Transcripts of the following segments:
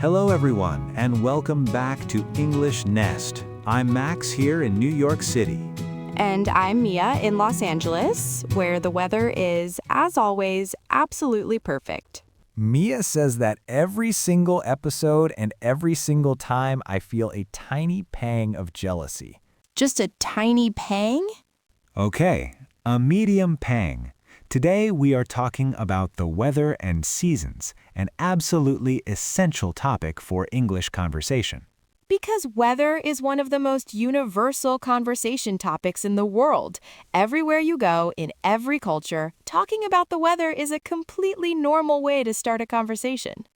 Hello everyone, and welcome back to English Nest. I'm Max here in New York City. And I'm Mia in Los Angeles, where the weather is, as always, absolutely perfect. Mia says that every single episode and every single time I feel a tiny pang of jealousy. Just a tiny pang? Okay, a medium pang. Today we are talking about the weather and seasons, an absolutely essential topic for English conversation. Because weather is one of the most universal conversation topics in the world. Everywhere you go, in every culture, talking about the weather is a completely normal way to start a conversation.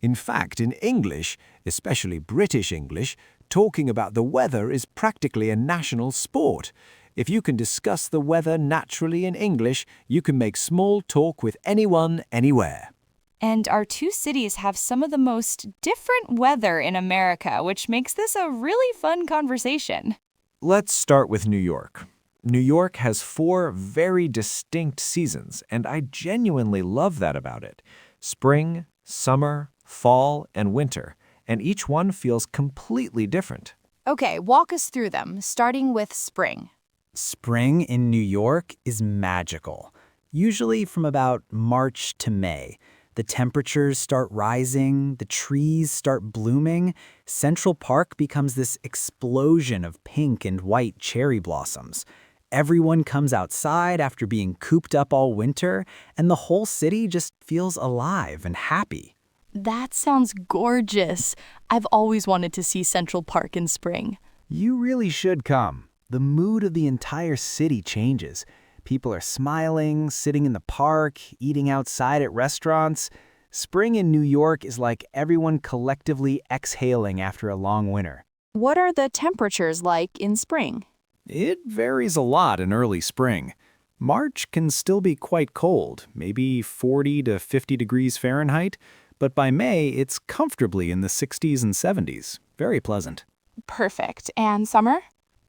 In fact, in English, especially British English, talking about the weather is practically a national sport. If you can discuss the weather naturally in English, you can make small talk with anyone, anywhere. And our two cities have some of the most different weather in America, which makes this a really fun conversation. Let's start with New York. New York has 4 very distinct seasons, and I genuinely love that about it. Spring, summer, fall, and winter, and each one feels completely different. Okay, walk us through them, starting with spring. Spring in New York is magical, usually from about March to May. The temperatures start rising, the trees start blooming. Central Park becomes this explosion of pink and white cherry blossoms. Everyone comes outside after being cooped up all winter, and the whole city just feels alive and happy. That sounds gorgeous. I've always wanted to see Central Park in spring. You really should come. The mood of the entire city changes. People are smiling, sitting in the park, eating outside at restaurants. Spring in New York is like everyone collectively exhaling after a long winter. What are the temperatures like in spring? It varies a lot in early spring. March can still be quite cold, maybe 40 to 50 degrees Fahrenheit, but by May it's comfortably in the 60s and 70s. Very pleasant. Perfect. And summer?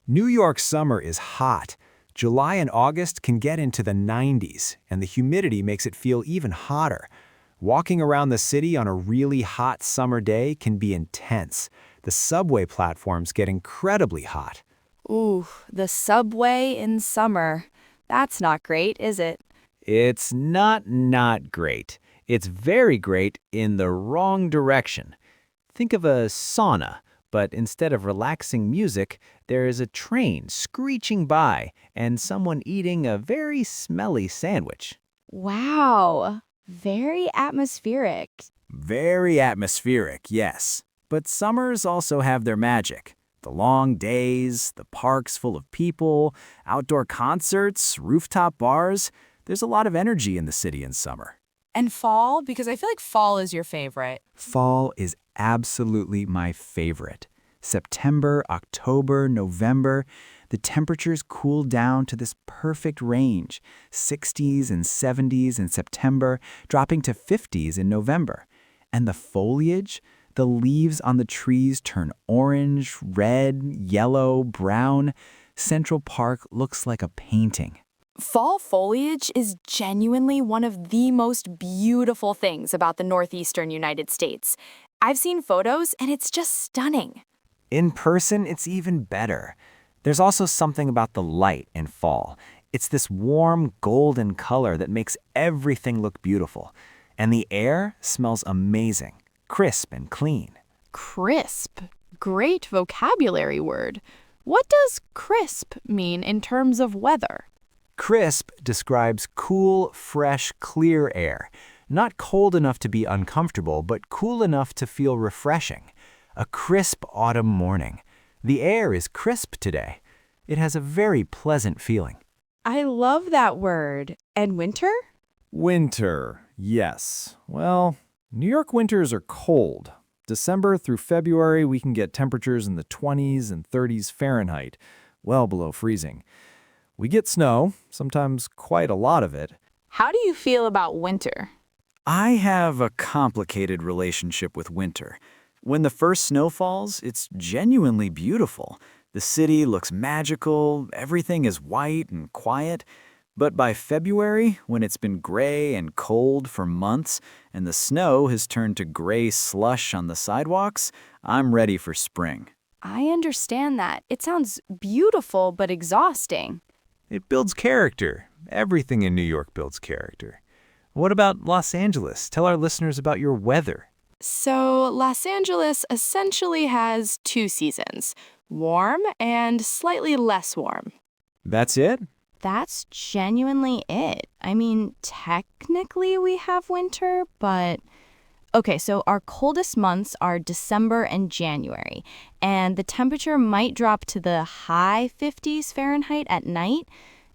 New York's summer is hot. July and August can get into the 90s, and the humidity makes it feel even hotter. Walking around the city on a really hot summer day can be intense. The subway platforms get incredibly hot. Ooh, the subway in summer. That's not great, is it? It's not great. It's very great in the wrong direction. Think of a sauna, but instead of relaxing music, there is a train screeching by and someone eating a very smelly sandwich. Wow, very atmospheric. Very atmospheric, yes. But summers also have their magic. The long days, the parks full of people, outdoor concerts, rooftop bars. There's a lot of energy in the city in summer. And fall? Because I feel like fall is your favorite. Fall is absolutely my favorite. September, October, November, the temperatures cool down to this perfect range, 60s and 70s in September, dropping to 50s in November. And the foliage, the leaves on the trees turn orange, red, yellow, brown. Central Park looks like a painting. Fall foliage is genuinely one of the most beautiful things about the northeastern United States. I've seen photos and it's just stunning. In person, it's even better. There's also something about the light in fall. It's this warm golden color that makes everything look beautiful. And the air smells amazing, crisp and clean. Crisp. Great vocabulary word. What does crisp mean in terms of weather? Crisp describes cool, fresh, clear air. Not cold enough to be uncomfortable, but cool enough to feel refreshing. A crisp autumn morning. The air is crisp today. It has a very pleasant feeling. I love that word. And winter? Winter, yes. Well, New York winters are cold. December through February, we can get temperatures in the 20s and 30s Fahrenheit, well below freezing. We get snow, sometimes quite a lot of it. How do you feel about winter? I have a complicated relationship with winter. When the first snow falls, it's genuinely beautiful. The city looks magical, everything is white and quiet. But by February, when it's been gray and cold for months and the snow has turned to gray slush on the sidewalks, I'm ready for spring. I understand that. It sounds beautiful but exhausting. It builds character. Everything in New York builds character. What about Los Angeles? Tell our listeners about your weather. So, Los Angeles essentially has two seasons, warm and slightly less warm. That's it? That's genuinely it. I mean, technically we have winter, but... Okay, so our coldest months are December and January, and the temperature might drop to the high 50s Fahrenheit at night.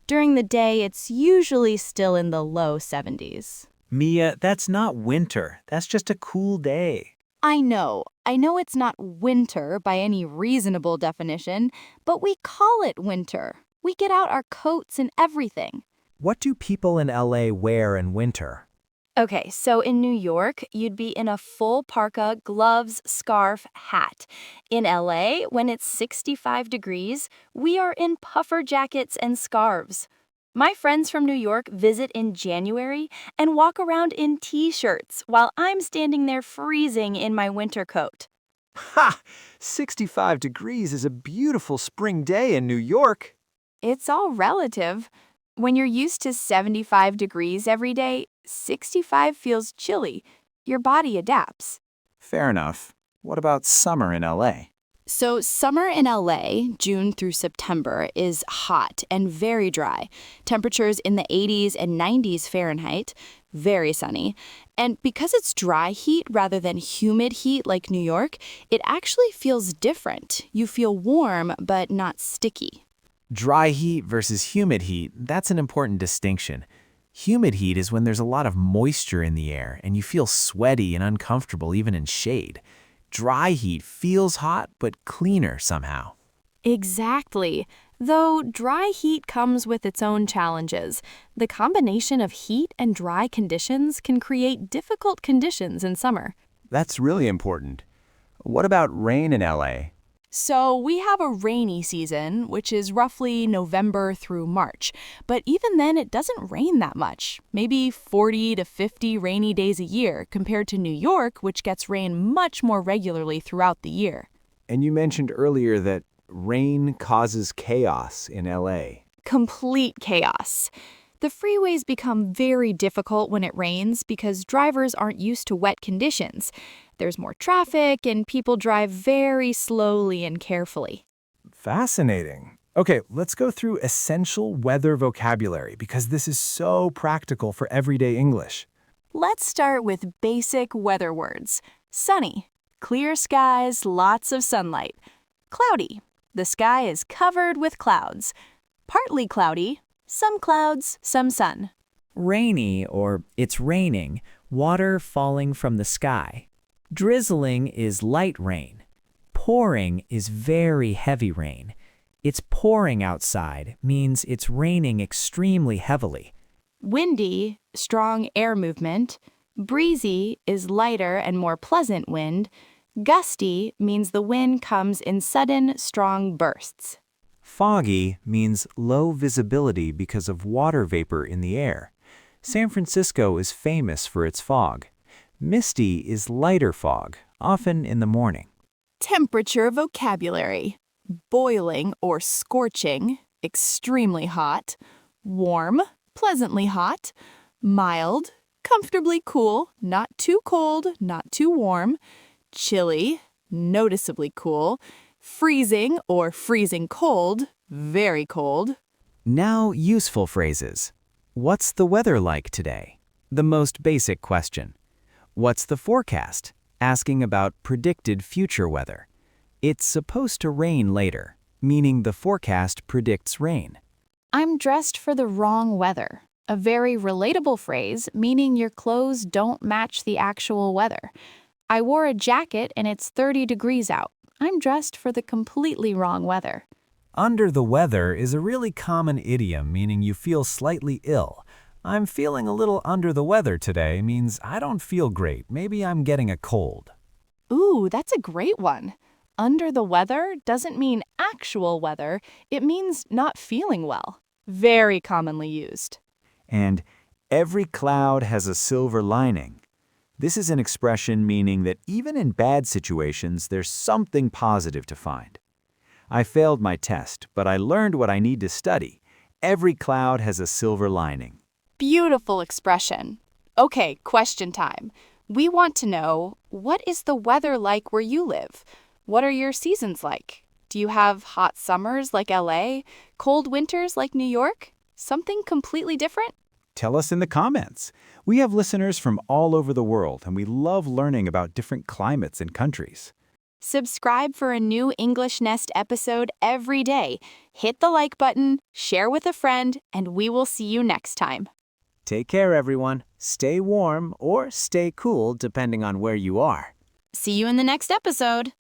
During the day, it's usually still in the low 70s. Mia, that's not winter. That's just a cool day. I know it's not winter by any reasonable definition, but we call it winter. We get out our coats and everything. What do people in LA wear in winter? Okay, so in New York, you'd be in a full parka, gloves, scarf, hat. In LA, when it's 65 degrees, we are in puffer jackets and scarves. My friends from New York visit in January and walk around in t-shirts while I'm standing there freezing in my winter coat. Ha! 65 degrees is a beautiful spring day in New York. It's all relative. When you're used to 75 degrees every day, 65 feels chilly. Your body adapts. Fair enough. What about summer in LA? So summer in LA, June through September, is hot and very dry. Temperatures in the 80s and 90s Fahrenheit, very sunny. And because it's dry heat rather than humid heat like New York, it actually feels different. You feel warm, but not sticky. Dry heat versus humid heat, that's an important distinction. Humid heat is when there's a lot of moisture in the air and you feel sweaty and uncomfortable even in shade. Dry heat feels hot but cleaner somehow. Exactly. Though dry heat comes with its own challenges. The combination of heat and dry conditions can create difficult conditions in summer. That's really important. What about rain in LA? So we have a rainy season, which is roughly November through March. But even then, it doesn't rain that much. Maybe 40 to 50 rainy days a year compared to New York, which gets rain much more regularly throughout the year. And you mentioned earlier that rain causes chaos in LA. Complete chaos. The freeways become very difficult when it rains because drivers aren't used to wet conditions. There's more traffic and people drive very slowly and carefully. Fascinating. Okay, let's go through essential weather vocabulary because this is so practical for everyday English. Let's start with basic weather words. Sunny, clear skies, lots of sunlight. Cloudy, the sky is covered with clouds. Partly cloudy, some clouds, some sun. Rainy, or it's raining, water falling from the sky. Drizzling is light rain. Pouring is very heavy rain. It's pouring outside means it's raining extremely heavily. Windy, strong air movement. Breezy is lighter and more pleasant wind. Gusty means the wind comes in sudden, strong bursts. Foggy means low visibility because of water vapor in the air. San Francisco is famous for its fog. Misty is lighter fog, often in the morning. Temperature vocabulary. Boiling or scorching, extremely hot. Warm, pleasantly hot. Mild, comfortably cool, not too cold, not too warm. Chilly, noticeably cool. Freezing or freezing cold, very cold. Now, useful phrases. What's the weather like today? The most basic question. What's the forecast? Asking about predicted future weather. It's supposed to rain later, meaning the forecast predicts rain. I'm dressed for the wrong weather. A very relatable phrase, meaning your clothes don't match the actual weather. I wore a jacket and it's 30 degrees out. I'm dressed for the completely wrong weather. Under the weather is a really common idiom meaning you feel slightly ill. I'm feeling a little under the weather today means I don't feel great. Maybe I'm getting a cold. Ooh, that's a great one. Under the weather doesn't mean actual weather. It means not feeling well. Very commonly used. And every cloud has a silver lining. This is an expression meaning that even in bad situations, there's something positive to find. I failed my test, but I learned what I need to study. Every cloud has a silver lining. Beautiful expression. Okay, question time. We want to know, what is the weather like where you live? What are your seasons like? Do you have hot summers like LA? Cold winters like New York? Something completely different? Tell us in the comments. We have listeners from all over the world, and we love learning about different climates and countries. Subscribe for a new English Nest episode every day. Hit the like button, share with a friend, and we will see you next time. Take care, everyone. Stay warm or stay cool, depending on where you are. See you in the next episode.